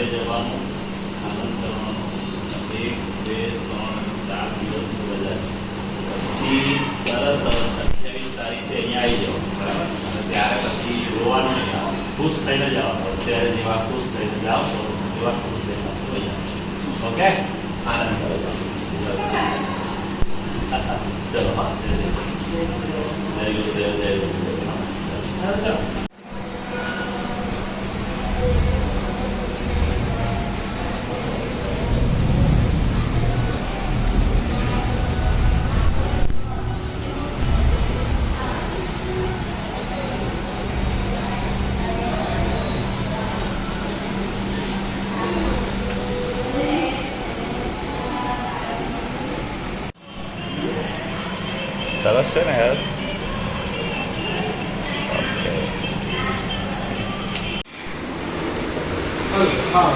ઘરે જવાનું, આનંદ કરવાનો, 1, 2, 3, 4 દિવસની રજા. પછી તરત 28 તારીખે અહીંયા આવી જાઓ, બરાબર? અને ત્યારે પછી રોવાનું નહીં, આવવાનું, ખુશ થઈને જવાનું. અત્યારે જેવા ખુશ થઈને જાઓ છો એવા ખુશ થઈને જોઈ જાઓ. ઓકે, આનંદ કરો. ચલો, હા, જય ગુરુદેવ, જય ગુરુદેવ. સરસ છે ને યાર. હા